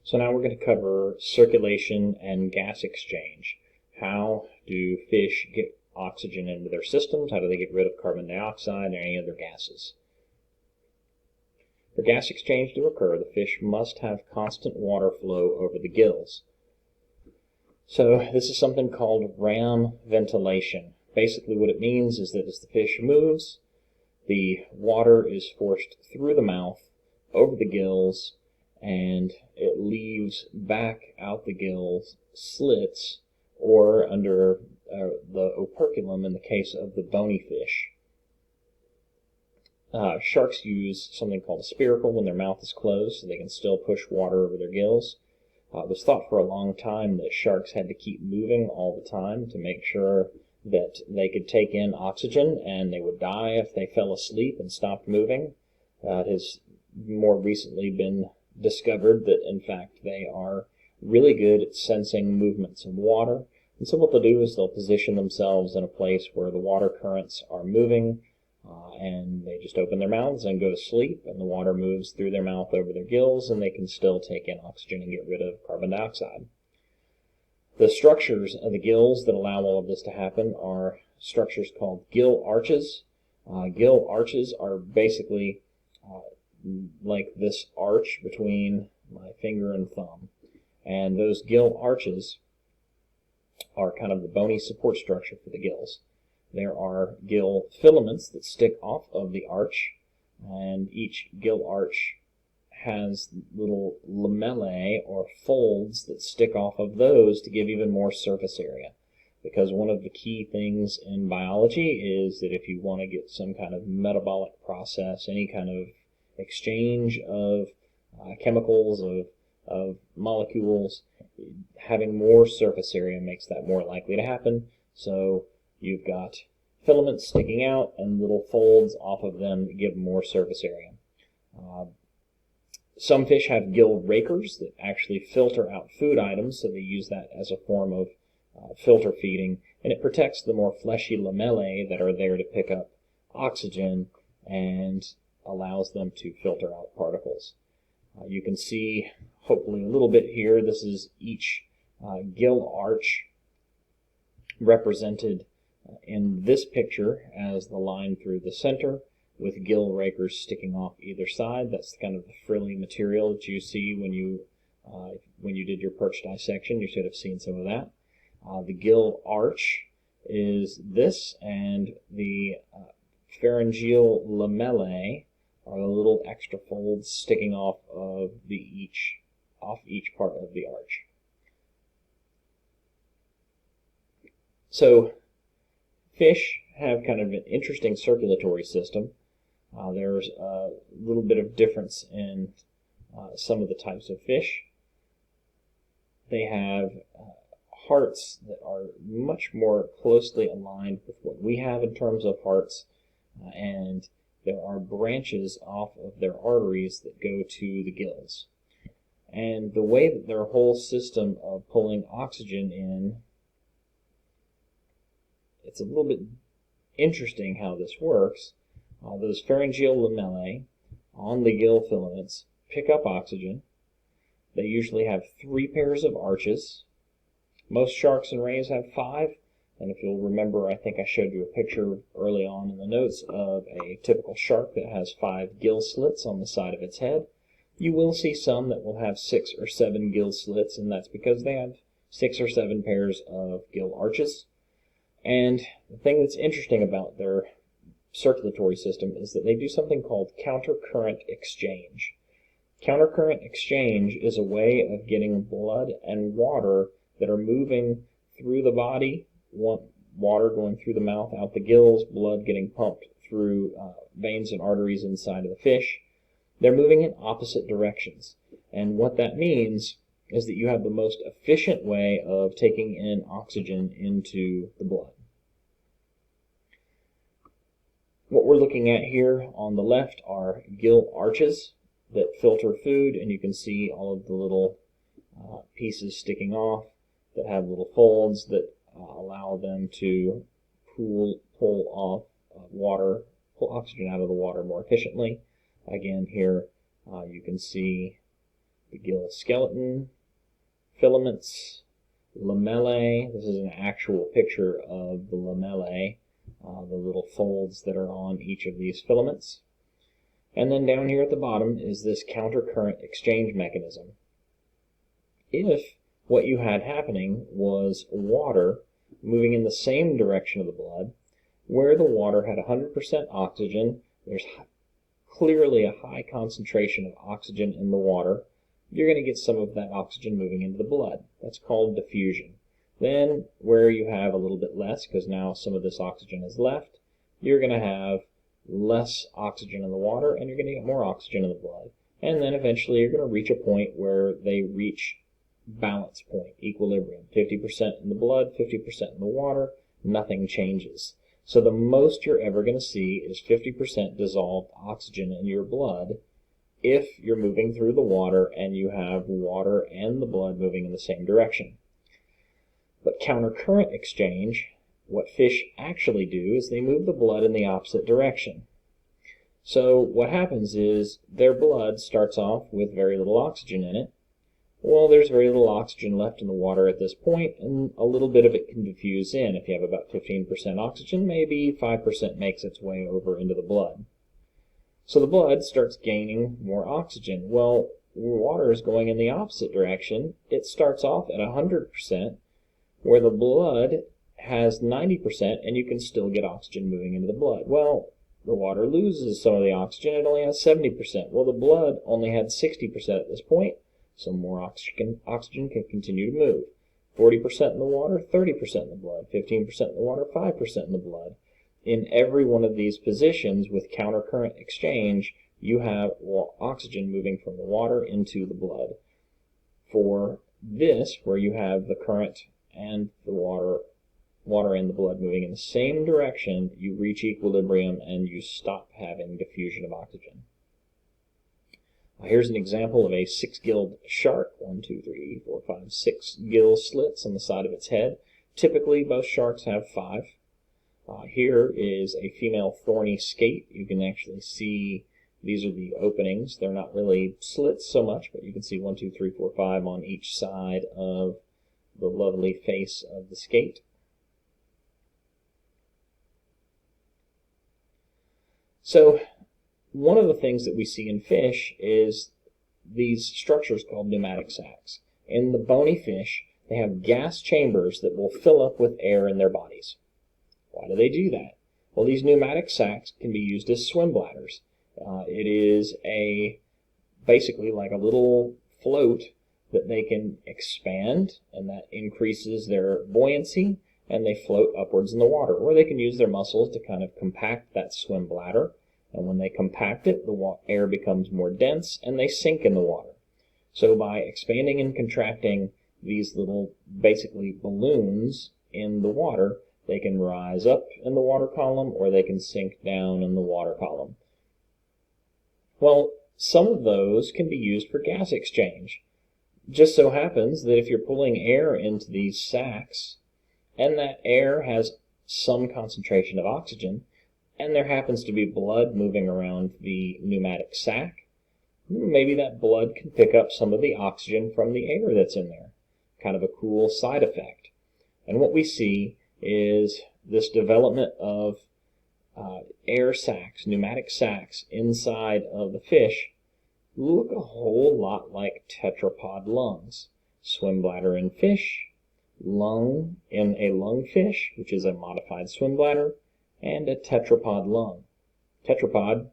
So now we're going to cover circulation and gas exchange. How do fish get oxygen into their systems? How do they get rid of carbon dioxide and any other gases? For gas exchange to occur, the fish must have constant water flow over the gills. So this is something called ram ventilation. Basically what it means is that as the fish moves, the water is forced through the mouth, over the gills, and it leaves back out the gills slits or under the operculum in the case of the bony fish. Sharks use something called a spiracle when their mouth is closed so they can still push water over their gills. It was thought for a long time that sharks had to keep moving all the time to make sure that they could take in oxygen, and they would die if they fell asleep and stopped moving. It has more recently been discovered that in fact they are really good at sensing movements of water, and so what they'll do is they'll position themselves in a place where the water currents are moving, and they just open their mouths and go to sleep, and the water moves through their mouth over their gills, and they can still take in oxygen and get rid of carbon dioxide. The structures of the gills that allow all of this to happen are structures called gill arches. Gill arches are basically like this arch between my finger and thumb. And those gill arches are kind of the bony support structure for the gills. There are gill filaments that stick off of the arch, and each gill arch has little lamellae or folds that stick off of those to give even more surface area. Because one of the key things in biology is that if you want to get some kind of metabolic process, any kind of exchange of chemicals, of molecules, having more surface area makes that more likely to happen. So you've got filaments sticking out and little folds off of them that give more surface area. Some fish have gill rakers that actually filter out food items, so they use that as a form of filter feeding, and it protects the more fleshy lamellae that are there to pick up oxygen and allows them to filter out particles. You can see, hopefully a little bit here, this is each gill arch represented in this picture as the line through the center, with gill rakers sticking off either side. That's kind of the frilly material that you see when you did your perch dissection. You should have seen some of that. The gill arch is this, and the pharyngeal lamellae are the little extra folds sticking off of each part of the arch. So fish have kind of an interesting circulatory system. There's a little bit of difference in some of the types of fish. They have hearts that are much more closely aligned with what we have in terms of hearts, and there are branches off of their arteries that go to the gills. And the way that their whole system of pulling oxygen in, it's a little bit interesting how this works. Those pharyngeal lamellae on the gill filaments pick up oxygen. They usually have 3 pairs of arches. Most sharks and rays have 5, and if you'll remember, I think I showed you a picture early on in the notes of a typical shark that has 5 gill slits on the side of its head. You will see some that will have 6 or 7 gill slits, and that's because they have 6 or 7 pairs of gill arches. And the thing that's interesting about their circulatory system is that they do something called countercurrent exchange. Countercurrent exchange is a way of getting blood and water that are moving through the body, water going through the mouth, out the gills, blood getting pumped through veins and arteries inside of the fish. They're moving in opposite directions. And what that means is that you have the most efficient way of taking in oxygen into the blood. What we're looking at here on the left are gill arches that filter food, and you can see all of the little pieces sticking off that have little folds that allow them to pull oxygen out of the water more efficiently. Again, here you can see the gill skeleton, filaments, lamellae. This is an actual picture of the lamellae, the little folds that are on each of these filaments. And then down here at the bottom is this countercurrent exchange mechanism. If what you had happening was water moving in the same direction of the blood, where the water had 100% oxygen, there's clearly a high concentration of oxygen in the water, you're going to get some of that oxygen moving into the blood. That's called diffusion. Then, where you have a little bit less, because now some of this oxygen is left, you're going to have less oxygen in the water, and you're going to get more oxygen in the blood. And then eventually you're going to reach a point where they reach balance point, equilibrium. 50% in the blood, 50% in the water, nothing changes. So the most you're ever going to see is 50% dissolved oxygen in your blood if you're moving through the water and you have water and the blood moving in the same direction. But countercurrent exchange, what fish actually do is they move the blood in the opposite direction. So what happens is their blood starts off with very little oxygen in it. Well, there's very little oxygen left in the water at this point, and a little bit of it can diffuse in. If you have about 15% oxygen, maybe 5% makes its way over into the blood. So the blood starts gaining more oxygen. Well, water is going in the opposite direction. It starts off at 100%, where the blood has 90%, and you can still get oxygen moving into the blood. Well, the water loses some of the oxygen. It only has 70%. Well, the blood only had 60% at this point. So more oxygen can continue to move. 40% in the water, 30% in the blood, 15% in the water, 5% in the blood. In every one of these positions with countercurrent exchange, you have oxygen moving from the water into the blood. For this, where you have the current and the water and the blood moving in the same direction, you reach equilibrium and you stop having diffusion of oxygen. Here's an example of a 6-gilled shark. 1, 2, 3, 4, 5, 6 gill slits on the side of its head. Typically, most sharks have 5. Here is a female thorny skate. You can actually see these are the openings. They're not really slits so much, but you can see 1, 2, 3, 4, 5 on each side of the lovely face of the skate. So, one of the things that we see in fish is these structures called pneumatic sacs. In the bony fish, they have gas chambers that will fill up with air in their bodies. Why do they do that? Well, these pneumatic sacs can be used as swim bladders. It is basically like a little float that they can expand, and that increases their buoyancy, and they float upwards in the water. Or they can use their muscles to kind of compact that swim bladder. And when they compact it, the air becomes more dense, and they sink in the water. So by expanding and contracting these little, basically, balloons in the water, they can rise up in the water column, or they can sink down in the water column. Well, some of those can be used for gas exchange. Just so happens that if you're pulling air into these sacs, and that air has some concentration of oxygen, and there happens to be blood moving around the pneumatic sac, maybe that blood can pick up some of the oxygen from the air that's in there. Kind of a cool side effect. And what we see is this development of air sacs, pneumatic sacs, inside of the fish look a whole lot like tetrapod lungs. Swim bladder in fish, lung in a lungfish, which is a modified swim bladder, and a tetrapod lung. Tetrapod,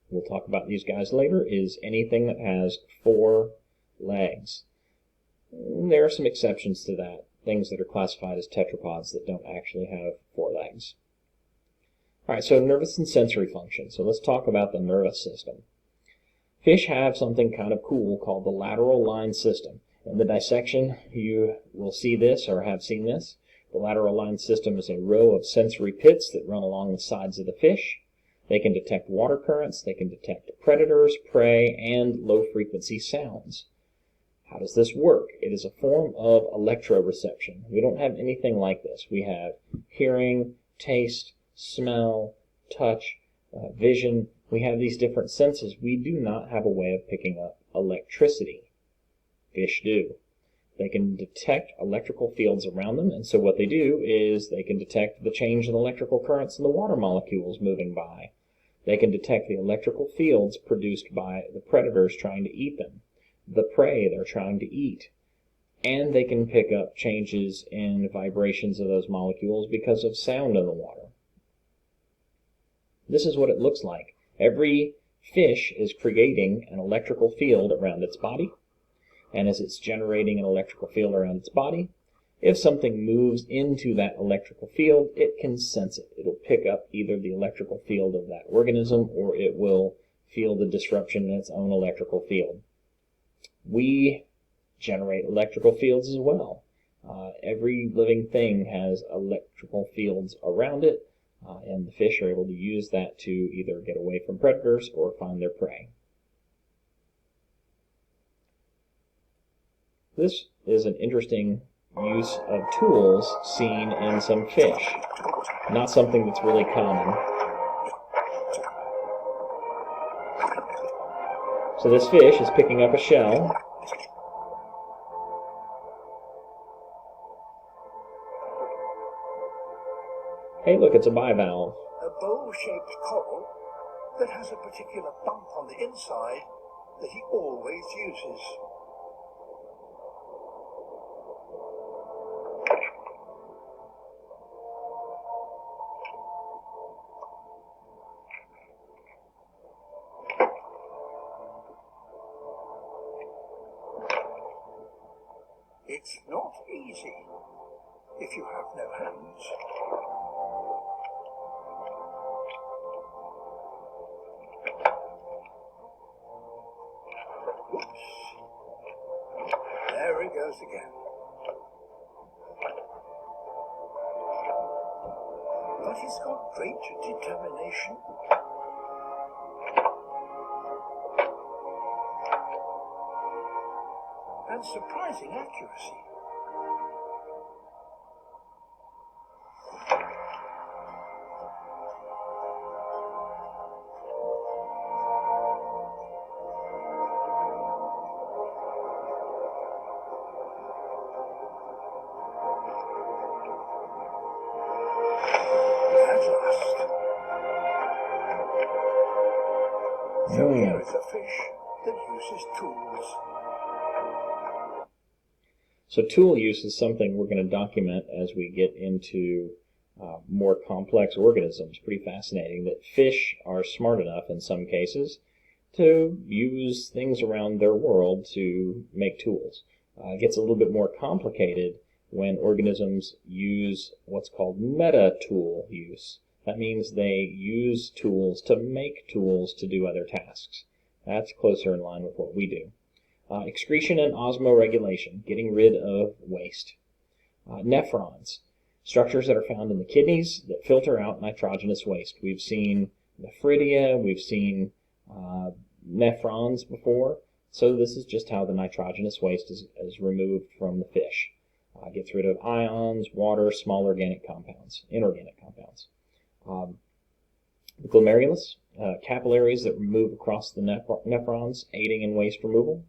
we'll talk about these guys later, is anything that has 4 legs. There are some exceptions to that, things that are classified as tetrapods that don't actually have 4 legs. Alright, so nervous and sensory function. So let's talk about the nervous system. Fish have something kind of cool called the lateral line system. In the dissection, you will see this or have seen this. The lateral line system is a row of sensory pits that run along the sides of the fish. They can detect water currents, they can detect predators, prey, and low-frequency sounds. How does this work? It is a form of electroreception. We don't have anything like this. We have hearing, taste, smell, touch, vision. We have these different senses. We do not have a way of picking up electricity. Fish do. They can detect electrical fields around them, and so what they do is they can detect the change in electrical currents in the water molecules moving by. They can detect the electrical fields produced by the predators trying to eat them, the prey they're trying to eat, and they can pick up changes in vibrations of those molecules because of sound in the water. This is what it looks like. Every fish is creating an electrical field around its body, and as it's generating an electrical field around its body, if something moves into that electrical field, it can sense it. It'll pick up either the electrical field of that organism, or it will feel the disruption in its own electrical field. We generate electrical fields as well. Every living thing has electrical fields around it, and the fish are able to use that to either get away from predators or find their prey. This is an interesting use of tools seen in some fish. Not something that's really common. So this fish is picking up a shell. Hey, look, it's a bivalve. A bowl-shaped coral that has a particular bump on the inside that he always uses. It's not easy if you have no hands. Oops. There he goes again. But he's got great determination. And surprising accuracy. So here is a fish that uses tools. So tool use is something we're going to document as we get into more complex organisms. Pretty fascinating that fish are smart enough in some cases to use things around their world to make tools. It gets a little bit more complicated when organisms use what's called meta-tool use. That means they use tools to make tools to do other tasks. That's closer in line with what we do. Excretion and osmoregulation, getting rid of waste. Nephrons, structures that are found in the kidneys that filter out nitrogenous waste. We've seen nephridia, we've seen nephrons before, so this is just how the nitrogenous waste is removed from the fish. Gets rid of ions, water, small organic compounds, inorganic compounds. The glomerulus, capillaries that move across the nephrons, aiding in waste removal.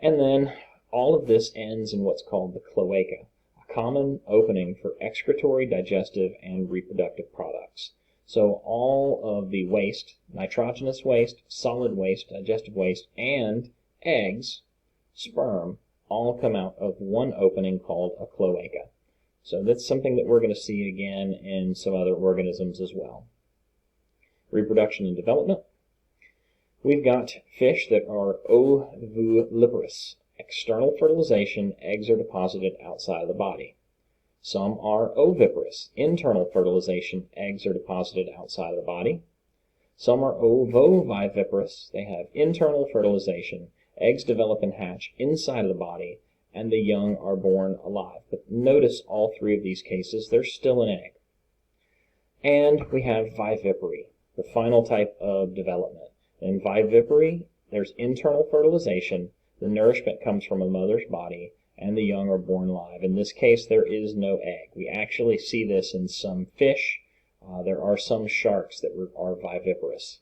And then all of this ends in what's called the cloaca, a common opening for excretory, digestive, and reproductive products. So all of the waste, nitrogenous waste, solid waste, digestive waste, and eggs, sperm, all come out of one opening called a cloaca. So that's something that we're going to see again in some other organisms as well. Reproduction and development. We've got fish that are oviviparous. External fertilization, eggs are deposited outside of the body. Some are oviparous. Internal fertilization, eggs are deposited outside of the body. Some are ovoviviparous. They have internal fertilization, eggs develop and hatch inside of the body, and the young are born alive. But notice all three of these cases, there's still an egg. And we have vivipary, the final type of development. In vivipary, there's internal fertilization, the nourishment comes from a mother's body, and the young are born live. In this case, there is no egg. We actually see this in some fish. There are some sharks that are viviparous.